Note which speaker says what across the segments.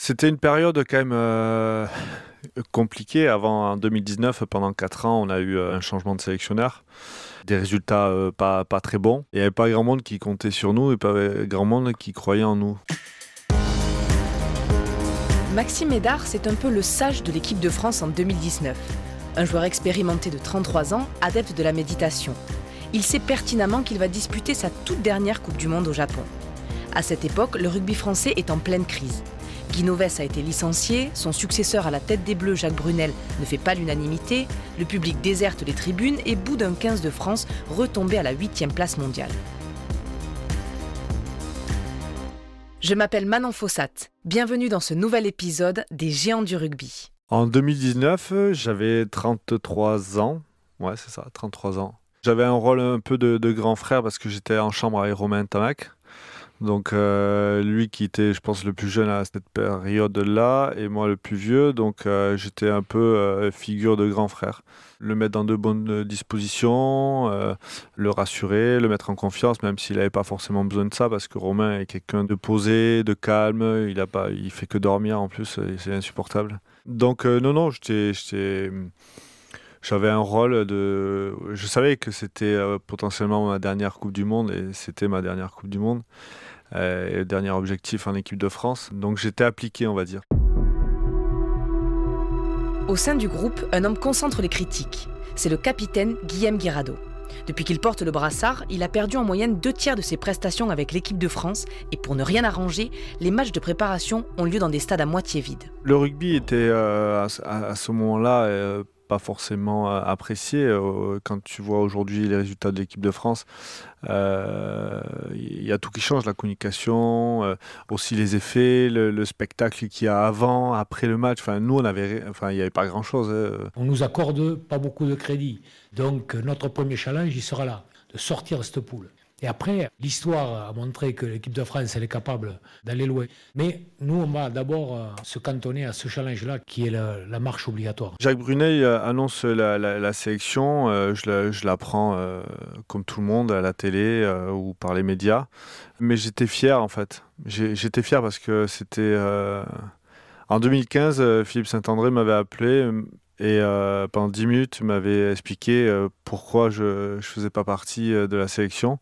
Speaker 1: C'était une période quand même compliquée. Avant, en 2019, pendant 4 ans, on a eu un changement de sélectionneur. Des résultats pas très bons. Il n'y avait pas grand monde qui comptait sur nous et pas grand monde qui croyait en nous.
Speaker 2: Maxime Médard, c'est un peu le sage de l'équipe de France en 2019. Un joueur expérimenté de 33 ans, adepte de la méditation. Il sait pertinemment qu'il va disputer sa toute dernière Coupe du Monde au Japon. À cette époque, le rugby français est en pleine crise. Guy Novès a été licencié, son successeur à la tête des Bleus, Jacques Brunel, ne fait pas l'unanimité, le public déserte les tribunes et bout d'un 15 de France retombé à la 8e place mondiale. Je m'appelle Manon Fossat. Bienvenue dans ce nouvel épisode des Géants du rugby.
Speaker 1: En 2019, j'avais 33 ans. Ouais, c'est ça, 33 ans. J'avais un rôle un peu de grand frère parce que j'étais en chambre avec Romain Tamac. Donc lui qui était, je pense, le plus jeune à cette période-là et moi le plus vieux. Donc j'étais un peu figure de grand frère. Le mettre dans de bonnes dispositions, le rassurer, le mettre en confiance, même s'il n'avait pas forcément besoin de ça, parce que Romain est quelqu'un de posé, de calme, il fait que dormir en plus, et c'est insupportable. Donc non, j'avais un rôle de... Je savais que c'était potentiellement ma dernière Coupe du Monde, et c'était ma dernière Coupe du Monde, et le dernier objectif en équipe de France. Donc j'étais appliqué, on va dire.
Speaker 2: Au sein du groupe, un homme concentre les critiques. C'est le capitaine Guillaume Guirado. Depuis qu'il porte le brassard, il a perdu en moyenne 2/3 de ses prestations avec l'équipe de France et pour ne rien arranger, les matchs de préparation ont lieu dans des stades à moitié vides.
Speaker 1: Le rugby était à ce moment-là pas forcément apprécié. Quand tu vois aujourd'hui les résultats de l'équipe de France, il y a tout qui change, la communication, aussi les effets, le spectacle qu'il y a avant, après le match. Enfin, nous, il n'y avait pas grand-chose.
Speaker 3: On nous accorde pas beaucoup de crédit. Donc notre premier challenge, il sera là, de sortir de cette poule. Et après, l'histoire a montré que l'équipe de France, elle est capable d'aller loin. Mais nous, on va d'abord se cantonner à ce challenge-là, qui est la marche obligatoire.
Speaker 1: Jacques Brunel annonce la sélection. Je la prends comme tout le monde à la télé ou par les médias. Mais j'étais fier, en fait. J'étais fier parce que c'était... En 2015, Philippe Saint-André m'avait appelé... Et pendant 10 minutes, il m'avait expliqué pourquoi je ne faisais pas partie de la sélection.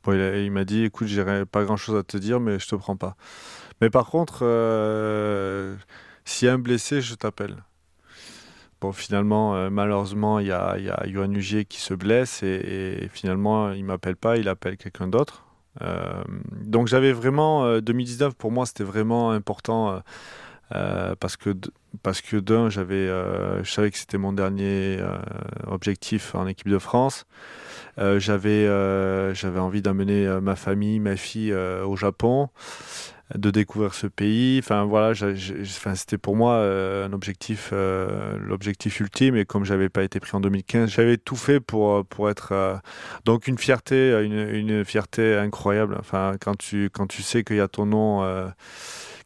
Speaker 1: Bon, il m'a dit, écoute, j'ai pas grand-chose à te dire, mais je te prends pas. Mais par contre, s'il y a un blessé, je t'appelle. Bon, finalement, malheureusement, il y a Yoann Hugier qui se blesse et finalement, il m'appelle pas, il appelle quelqu'un d'autre. Donc j'avais vraiment, 2019 pour moi, c'était vraiment important. Parce que d'un, je savais que c'était mon dernier objectif en équipe de France. J'avais envie d'amener ma famille, ma fille au Japon, de découvrir ce pays. Enfin voilà, c'était pour moi un objectif, l'objectif ultime. Et comme j'avais pas été pris en 2015, j'avais tout fait pour être donc une fierté incroyable. Enfin quand tu sais qu'il y a ton nom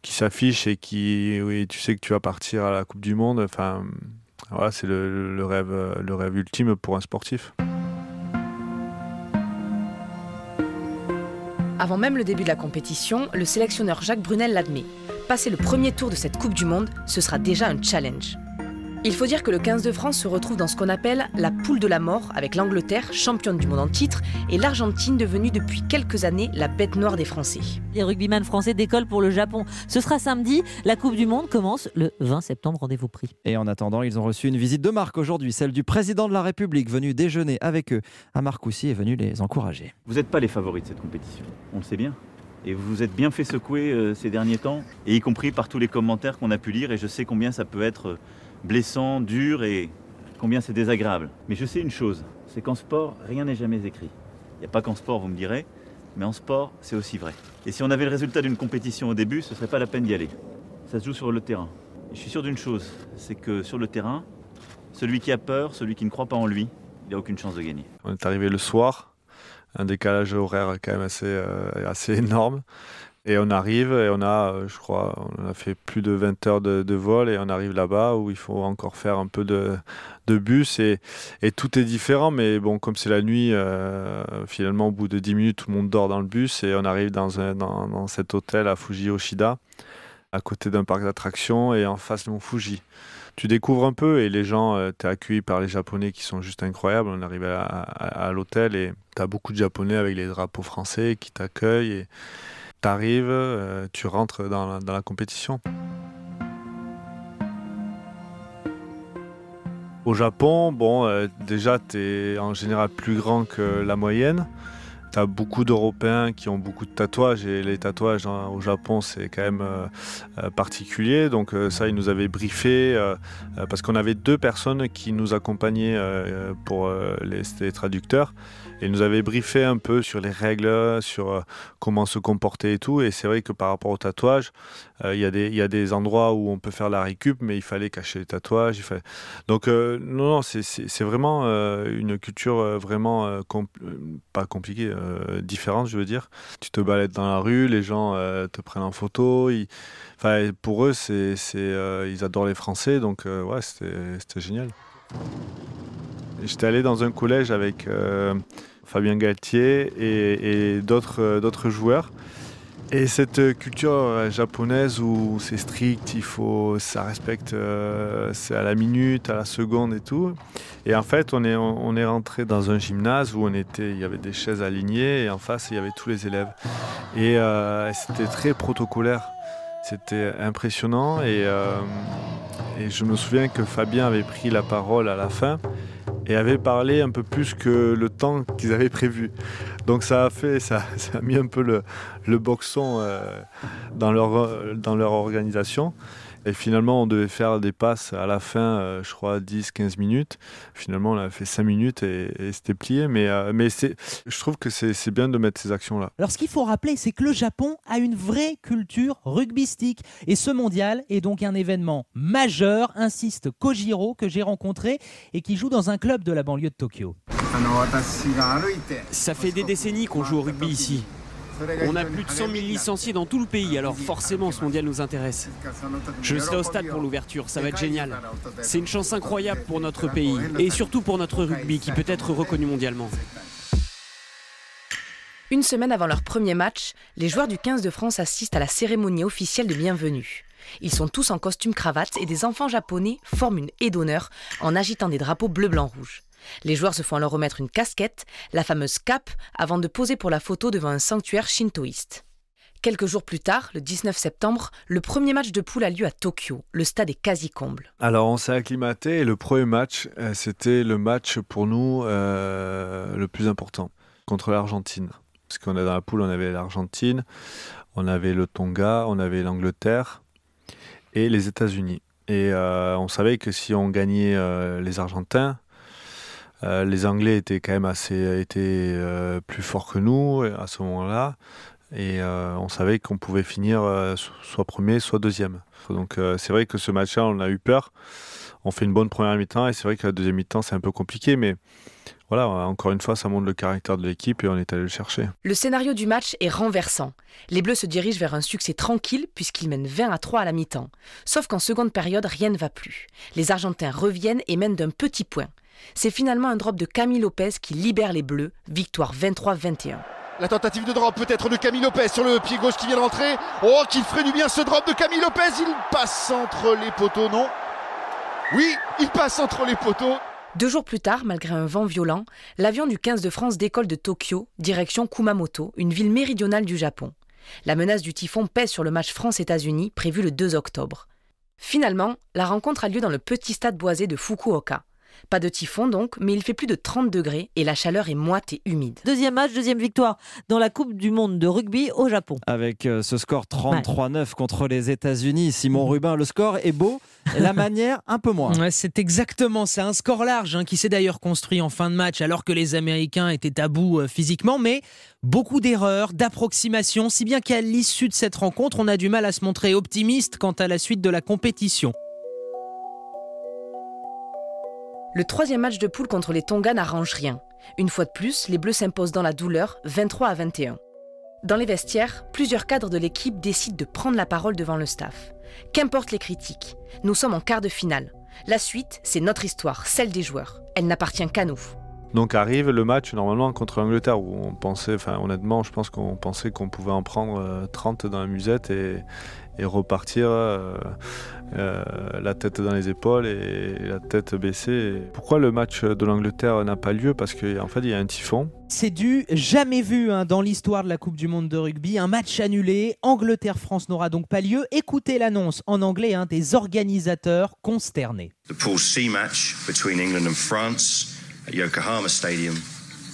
Speaker 1: qui s'affiche et oui, tu sais que tu vas partir à la Coupe du Monde. Enfin, voilà, c'est le rêve ultime pour un sportif.
Speaker 2: Avant même le début de la compétition, le sélectionneur Jacques Brunel l'admet. Passer le premier tour de cette Coupe du Monde, ce sera déjà un challenge. Il faut dire que le 15 de France se retrouve dans ce qu'on appelle la poule de la mort, avec l'Angleterre, championne du monde en titre, et l'Argentine devenue depuis quelques années la bête noire des Français.
Speaker 4: Les rugbyman français décollent pour le Japon. Ce sera samedi, la Coupe du Monde commence le 20 septembre, rendez-vous pris.
Speaker 5: Et en attendant, ils ont reçu une visite de marque aujourd'hui, celle du président de la République, venu déjeuner avec eux à Marcoussis et venu les encourager.
Speaker 6: Vous n'êtes pas les favoris de cette compétition, on le sait bien. Et vous vous êtes bien fait secouer ces derniers temps, et y compris par tous les commentaires qu'on a pu lire, et je sais combien ça peut être blessant, dur et combien c'est désagréable. Mais je sais une chose, c'est qu'en sport, rien n'est jamais écrit. Il n'y a pas qu'en sport, vous me direz, mais en sport, c'est aussi vrai. Et si on avait le résultat d'une compétition au début, ce ne serait pas la peine d'y aller. Ça se joue sur le terrain. Et je suis sûr d'une chose, c'est que sur le terrain, celui qui a peur, celui qui ne croit pas en lui, il n'a aucune chance de gagner.
Speaker 1: On est arrivé le soir, un décalage horaire quand même assez énorme. Et on arrive et on a fait plus de 20 heures de vol et on arrive là-bas où il faut encore faire un peu de bus et tout est différent. Mais bon, comme c'est la nuit, finalement, au bout de 10 minutes, tout le monde dort dans le bus et on arrive dans cet hôtel à Fuji Yoshida. à côté d'un parc d'attractions et en face de Mont Fuji. Tu découvres un peu et les gens, t'es accueilli par les Japonais qui sont juste incroyables. On arrive à l'hôtel et t'as beaucoup de Japonais avec les drapeaux français qui t'accueillent et t'arrives, tu rentres dans la compétition. Au Japon, déjà t'es en général plus grand que la moyenne. Tu as beaucoup d'Européens qui ont beaucoup de tatouages et les tatouages au Japon c'est quand même particulier. Donc ça ils nous avaient briefé parce qu'on avait 2 personnes qui nous accompagnaient pour les traducteurs. Et ils nous avaient briefé un peu sur les règles, sur comment se comporter et tout. Et c'est vrai que par rapport au tatouage, il y a des endroits où on peut faire la récup, mais il fallait cacher les tatouages. Donc non, c'est vraiment une culture vraiment pas compliquée, différente, je veux dire. Tu te balades dans la rue, les gens te prennent en photo. Pour eux, ils adorent les Français, donc ouais, c'était génial. J'étais allé dans un collège avec Fabien Galtier et d'autres joueurs. Et cette culture japonaise où c'est strict, ça respecte, c'est à la minute, à la seconde et tout. Et en fait, on est rentré dans un gymnase où il y avait des chaises alignées et en face, il y avait tous les élèves. Et c'était très protocolaire. C'était impressionnant et je me souviens que Fabien avait pris la parole à la fin et avait parlé un peu plus que le temps qu'ils avaient prévu. Donc ça a mis un peu le boxon dans leur organisation. Et finalement, on devait faire des passes à la fin, je crois, 10-15 minutes. Finalement, on a fait 5 minutes et c'était plié. Mais je trouve que c'est bien de mettre ces actions-là.
Speaker 7: Alors, ce qu'il faut rappeler, c'est que le Japon a une vraie culture rugbystique. Et ce mondial est donc un événement majeur, insiste Kojiro, que j'ai rencontré et qui joue dans un club de la banlieue de Tokyo.
Speaker 8: Ça fait des décennies qu'on joue au rugby ici. On a plus de 100 000 licenciés dans tout le pays, alors forcément ce mondial nous intéresse. Je serai au stade pour l'ouverture, ça va être génial. C'est une chance incroyable pour notre pays, et surtout pour notre rugby qui peut être reconnu mondialement.
Speaker 2: Une semaine avant leur premier match, les joueurs du 15 de France assistent à la cérémonie officielle de bienvenue. Ils sont tous en costume cravate et des enfants japonais forment une haie d'honneur en agitant des drapeaux bleu, blanc, rouge. Les joueurs se font alors remettre une casquette, la fameuse cape, avant de poser pour la photo devant un sanctuaire shintoïste. Quelques jours plus tard, le 19 septembre, le premier match de poule a lieu à Tokyo. Le stade est quasi comble.
Speaker 1: Alors on s'est acclimaté et le premier match, c'était le match pour nous le plus important, contre l'Argentine. Parce qu'on est dans la poule, on avait l'Argentine, on avait le Tonga, on avait l'Angleterre et les États-Unis. Et on savait que si on gagnait les Argentins, les Anglais étaient quand même plus forts que nous à ce moment-là. Et on savait qu'on pouvait finir soit premier, soit deuxième. Donc c'est vrai que ce match-là, on a eu peur. On fait une bonne première mi-temps et c'est vrai que la deuxième mi-temps, c'est un peu compliqué. Mais voilà, encore une fois, ça montre le caractère de l'équipe et on est allé le chercher.
Speaker 2: Le scénario du match est renversant. Les Bleus se dirigent vers un succès tranquille puisqu'ils mènent 20-3 à la mi-temps. Sauf qu'en seconde période, rien ne va plus. Les Argentins reviennent et mènent d'un petit point. C'est finalement un drop de Camille Lopez qui libère les Bleus. Victoire 23-21.
Speaker 9: La tentative de drop peut-être de Camille Lopez sur le pied gauche qui vient de rentrer. Oh, qu'il ferait du bien ce drop de Camille Lopez. Il passe entre les poteaux, non? Oui, il passe entre les poteaux.
Speaker 2: 2 jours plus tard, malgré un vent violent, l'avion du 15 de France décolle de Tokyo, direction Kumamoto, une ville méridionale du Japon. La menace du typhon pèse sur le match France-États-Unis, prévu le 2 octobre. Finalement, la rencontre a lieu dans le petit stade boisé de Fukuoka. Pas de typhon donc, mais il fait plus de 30 degrés et la chaleur est moite et humide.
Speaker 4: Deuxième match, deuxième victoire dans la Coupe du Monde de rugby au Japon.
Speaker 5: Avec ce score 33-9 contre les États-Unis. Simon Rubin, le score est beau, la manière un peu moins.
Speaker 7: Ouais, c'est exactement ça, un score large qui s'est d'ailleurs construit en fin de match alors que les Américains étaient à bout physiquement, mais beaucoup d'erreurs, d'approximations, si bien qu'à l'issue de cette rencontre, on a du mal à se montrer optimiste quant à la suite de la compétition.
Speaker 2: Le 3e match de poule contre les Tonga n'arrange rien. Une fois de plus, les Bleus s'imposent dans la douleur, 23-21. Dans les vestiaires, plusieurs cadres de l'équipe décident de prendre la parole devant le staff. Qu'importe les critiques, nous sommes en quart de finale. La suite, c'est notre histoire, celle des joueurs. Elle n'appartient qu'à nous.
Speaker 1: Donc arrive le match normalement contre l'Angleterre où on pensait, honnêtement, je pense qu'on pensait qu'on pouvait en prendre 30 dans la musette et repartir la tête dans les épaules et la tête baissée. Pourquoi le match de l'Angleterre n'a pas lieu? Parce qu'en fait, il y a un typhon.
Speaker 7: C'est du jamais vu dans l'histoire de la Coupe du Monde de rugby. Un match annulé. Angleterre-France n'aura donc pas lieu. Écoutez l'annonce en anglais des organisateurs consternés.
Speaker 10: The Pool C match between England and France at Yokohama Stadium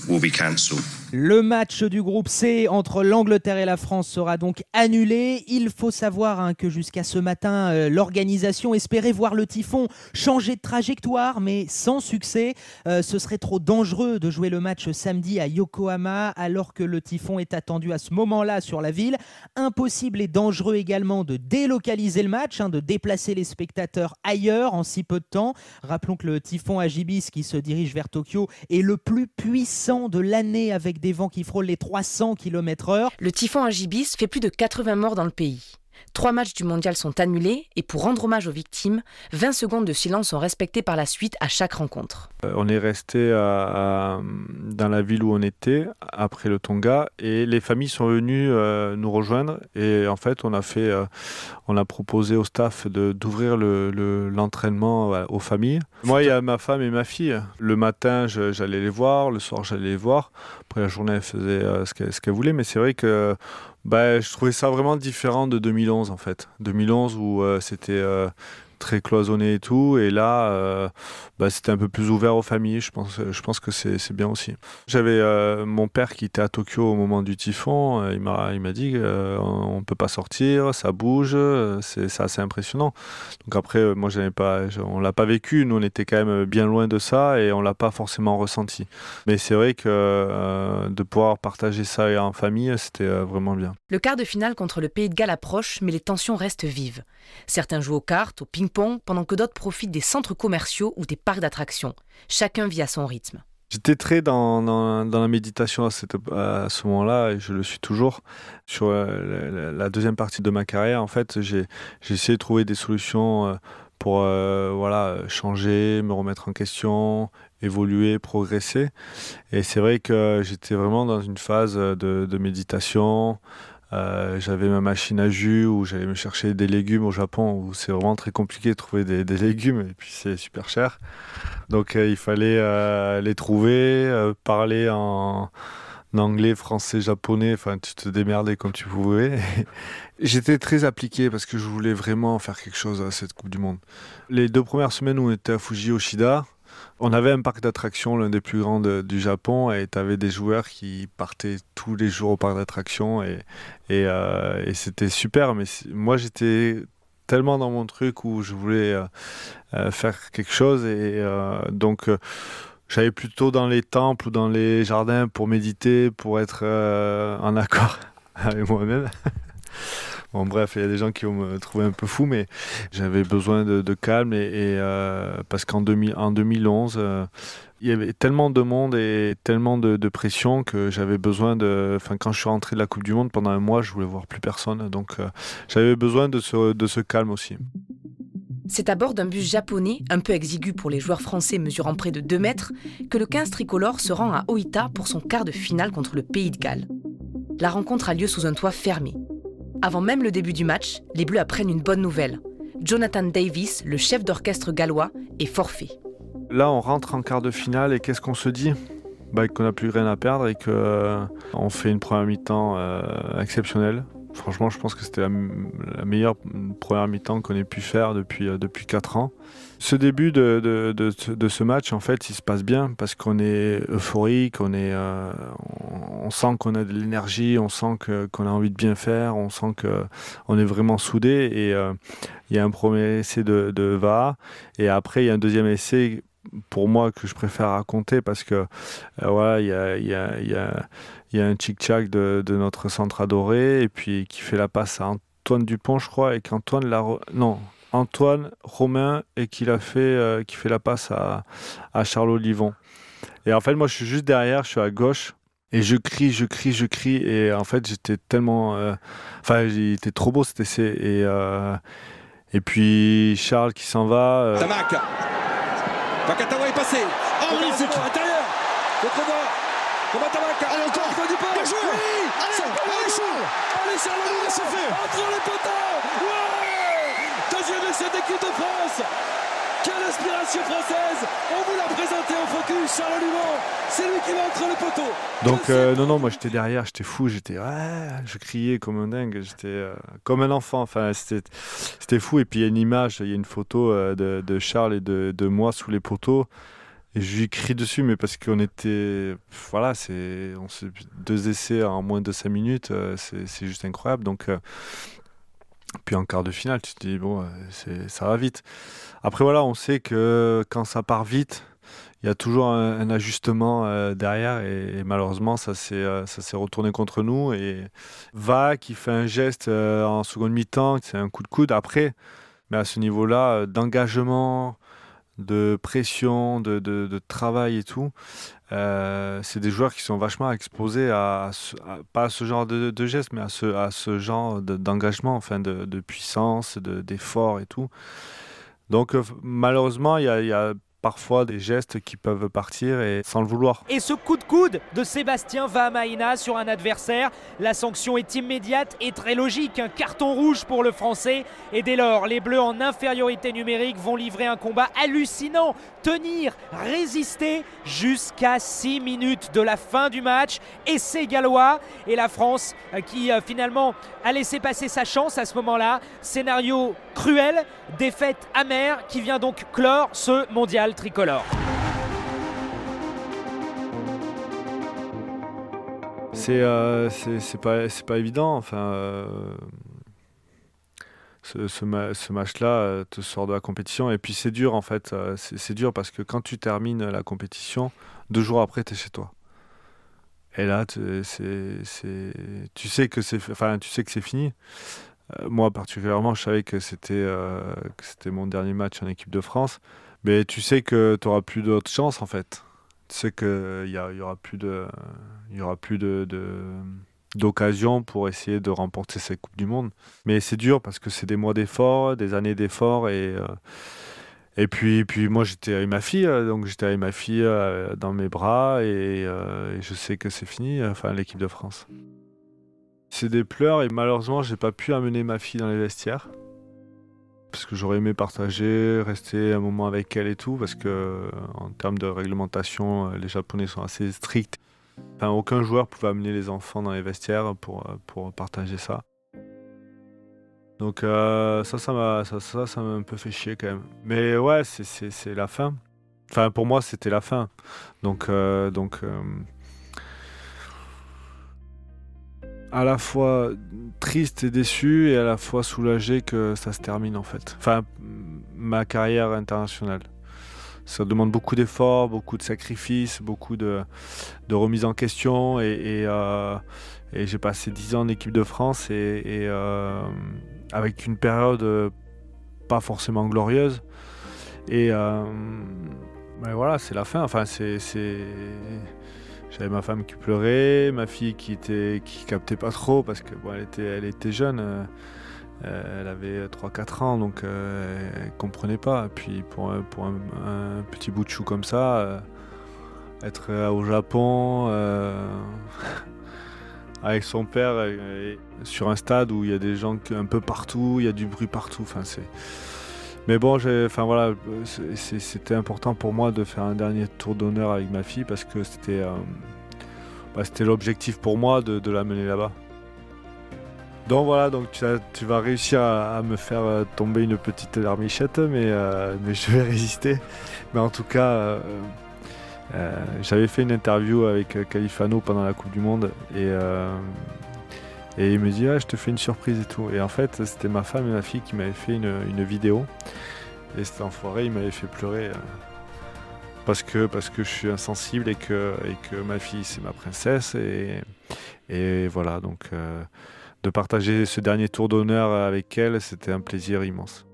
Speaker 10: will be cancelled.
Speaker 7: Le match du groupe C entre l'Angleterre et la France sera donc annulé. Il faut savoir que jusqu'à ce matin, l'organisation espérait voir le typhon changer de trajectoire, mais sans succès. Ce serait trop dangereux de jouer le match samedi à Yokohama, alors que le typhon est attendu à ce moment-là sur la ville. Impossible et dangereux également de délocaliser le match, de déplacer les spectateurs ailleurs en si peu de temps. Rappelons que le typhon Hagibis, qui se dirige vers Tokyo, est le plus puissant de l'année avec des vents qui frôlent les 300 km/h.
Speaker 2: Le typhon Hagibis fait plus de 80 morts dans le pays. 3 matchs du mondial sont annulés et pour rendre hommage aux victimes, 20 secondes de silence sont respectées par la suite à chaque rencontre.
Speaker 1: On est resté dans la ville où on était après le Tonga et les familles sont venues nous rejoindre et en fait on a proposé au staff d'ouvrir l'entraînement aux familles. Moi il y a ma femme et ma fille. Le matin j'allais les voir, le soir j'allais les voir. Après la journée elle faisait ce qu'elle voulait, mais c'est vrai que je trouvais ça vraiment différent de 2011 en fait. 2011 où c'était très cloisonné et tout, et là c'était un peu plus ouvert aux familles. Je pense que c'est bien aussi. J'avais mon père qui était à Tokyo au moment du typhon. Il m'a dit on peut pas sortir, ça bouge, c'est assez impressionnant. Donc après moi on l'a pas vécu, nous on était quand même bien loin de ça et on l'a pas forcément ressenti. Mais c'est vrai que de pouvoir partager ça en famille, c'était vraiment bien.
Speaker 2: Le quart de finale contre le Pays de Galles approche, mais les tensions restent vives. Certains jouent aux cartes, au ping-pong, pendant que d'autres profitent des centres commerciaux ou des parcs d'attractions. Chacun vit à son rythme.
Speaker 1: J'étais très dans la méditation à ce moment-là, et je le suis toujours. Sur la deuxième partie de ma carrière, en fait, j'ai essayé de trouver des solutions pour changer, me remettre en question, évoluer, progresser. Et c'est vrai que j'étais vraiment dans une phase de méditation. J'avais ma machine à jus où j'allais me chercher des légumes au Japon où c'est vraiment très compliqué de trouver des légumes et puis c'est super cher. Donc il fallait les trouver, parler en anglais, français, japonais, tu te démerdais comme tu pouvais. J'étais très appliqué parce que je voulais vraiment faire quelque chose à cette Coupe du Monde. Les 2 premières semaines où on était à Fuji Yoshida, on avait un parc d'attractions, l'un des plus grands du Japon, et tu avais des joueurs qui partaient tous les jours au parc d'attractions et c'était super. Mais moi, j'étais tellement dans mon truc où je voulais faire quelque chose et donc j'allais plutôt dans les temples ou dans les jardins pour méditer, pour être en accord avec moi-même. Bon, bref, il y a des gens qui vont me trouver un peu fou, mais j'avais besoin de calme parce qu'en 2011, il y avait tellement de monde et tellement de pression que j'avais besoin quand je suis rentré de la Coupe du Monde, pendant un mois, je voulais voir plus personne. Donc, j'avais besoin de ce calme aussi.
Speaker 2: C'est à bord d'un bus japonais, un peu exigu pour les joueurs français mesurant près de 2 mètres, que le 15 tricolore se rend à Oita pour son quart de finale contre le Pays de Galles. La rencontre a lieu sous un toit fermé. Avant même le début du match, les Bleus apprennent une bonne nouvelle. Jonathan Davis, le chef d'orchestre gallois, est forfait.
Speaker 1: Là, on rentre en quart de finale et qu'est-ce qu'on se dit ? Qu'on n'a plus rien à perdre et qu'on fait une première mi-temps exceptionnelle. Franchement, je pense que c'était la meilleure première mi-temps qu'on ait pu faire depuis 4 ans. Ce début de ce match, en fait, il se passe bien parce qu'on est euphorique, on sent qu'on a de l'énergie, on sent qu'on a envie de bien faire, on sent qu'on est vraiment soudés. Et il y a un premier essai de VA et après, il y a un deuxième essai pour moi que je préfère raconter parce que il y a un tchic-tchac de notre centre adoré et puis qui fait la passe à Antoine Dupont, je crois, et qu'Antoine Antoine Romain et qui fait la passe à Charles Olivon. Et en fait, moi, je suis juste derrière, je suis à gauche et je crie et en fait, j'étais tellement, il était trop beau cet essai et puis Charles qui s'en va.
Speaker 11: Tamac. Vakatawa est passé. Oh, magnifique. Intérieur. Comment allez, encore du pas. Bien joué. Oui, allez, Charles, c'est fait. Entre les poteaux. Ouais. Deuxième essai d'équipe de France. Quelle inspiration française. On vous l'a présenté en focus, Charles Lumont. C'est lui qui va entre les poteaux.
Speaker 1: Donc non, moi j'étais derrière, j'étais fou, je criais comme un dingue, j'étais comme un enfant, enfin c'était fou. Et puis il y a une image, il y a une photo de Charles et de moi sous les poteaux. Et je lui crie dessus, mais parce qu'on était... Voilà, on s'est 2 essais en moins de 5 minutes, c'est juste incroyable. Donc, puis en quart de finale, tu te dis, bon, ça va vite. Après, voilà, on sait que quand ça part vite, il y a toujours un ajustement derrière. Et malheureusement, ça s'est retourné contre nous. Et Va qui fait un geste en seconde mi-temps, c'est un coup de coude. Après, mais à ce niveau-là, d'engagement, de pression, de travail et tout, c'est des joueurs qui sont vachement exposés pas à ce genre de gestes, mais à ce genre d'engagement, enfin de puissance, d'effort et tout. Donc malheureusement, il y a parfois des gestes qui peuvent partir et sans le vouloir.
Speaker 7: Et ce coup de coude de Sébastien Vahamaina sur un adversaire, la sanction est immédiate et très logique, un carton rouge pour le Français. Et dès lors, les Bleus en infériorité numérique vont livrer un combat hallucinant, tenir, résister jusqu'à 6 minutes de la fin du match. Et c'est gallois, et la France qui finalement a laissé passer sa chance à ce moment-là. Scénario cruel, défaite amère qui vient donc clore ce mondial tricolore.
Speaker 1: C'est pas évident, enfin ce match-là te sort de la compétition et puis c'est dur en fait, c'est dur parce que quand tu termines la compétition, 2 jours après tu es chez toi. Et là tu sais que c'est fini. Moi particulièrement, je savais que c'était mon dernier match en équipe de France. Mais tu sais que tu n'auras plus d'autres chances en fait. Tu sais qu'il y aura plus d'occasion pour essayer de remporter cette Coupe du Monde. Mais c'est dur parce que c'est des mois d'efforts, des années d'efforts. Et puis moi j'étais avec ma fille, donc j'étais avec ma fille dans mes bras et je sais que c'est fini, enfin l'équipe de France. C'est des pleurs et malheureusement j'ai pas pu amener ma fille dans les vestiaires. Parce que j'aurais aimé partager, rester un moment avec elle et tout, parce que en termes de réglementation, les Japonais sont assez stricts. Enfin, aucun joueur pouvait amener les enfants dans les vestiaires pour partager ça. Donc ça m'a un peu fait chier quand même. Mais ouais, c'est la fin. Enfin, pour moi, c'était la fin. Donc à la fois triste et déçu et à la fois soulagé que ça se termine en fait. Enfin, ma carrière internationale. Ça demande beaucoup d'efforts, beaucoup de sacrifices, beaucoup de remise en question et j'ai passé 10 ans en équipe de France et avec une période pas forcément glorieuse. Et ben voilà, c'est la fin. Enfin, j'avais ma femme qui pleurait, ma fille qui captait pas trop parce que bon, elle était jeune, elle avait 3-4 ans donc elle comprenait pas. Et puis pour un petit bout de chou comme ça, être au Japon avec son père sur un stade où il y a des gens un peu partout, il y a du bruit partout. Enfin mais bon, voilà, c'était important pour moi de faire un dernier tour d'honneur avec ma fille parce que c'était l'objectif pour moi de la mener là-bas. Donc voilà, donc tu vas réussir à me faire tomber une petite larmichette, mais je vais résister. Mais en tout cas, j'avais fait une interview avec Califano pendant la Coupe du Monde et il me dit je te fais une surprise et tout. Et en fait, c'était ma femme et ma fille qui m'avaient fait une vidéo. Et cet enfoiré, il m'avait fait pleurer parce que je suis insensible et que ma fille, c'est ma princesse. Et voilà, donc de partager ce dernier tour d'honneur avec elle, c'était un plaisir immense.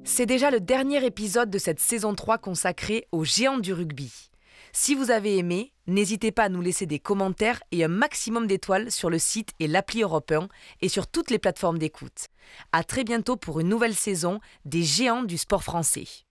Speaker 2: C'est déjà le dernier épisode de cette saison 3 consacrée aux géants du rugby. Si vous avez aimé, n'hésitez pas à nous laisser des commentaires et un maximum d'étoiles sur le site et l'appli Europe 1 et sur toutes les plateformes d'écoute. À très bientôt pour une nouvelle saison des géants du sport français.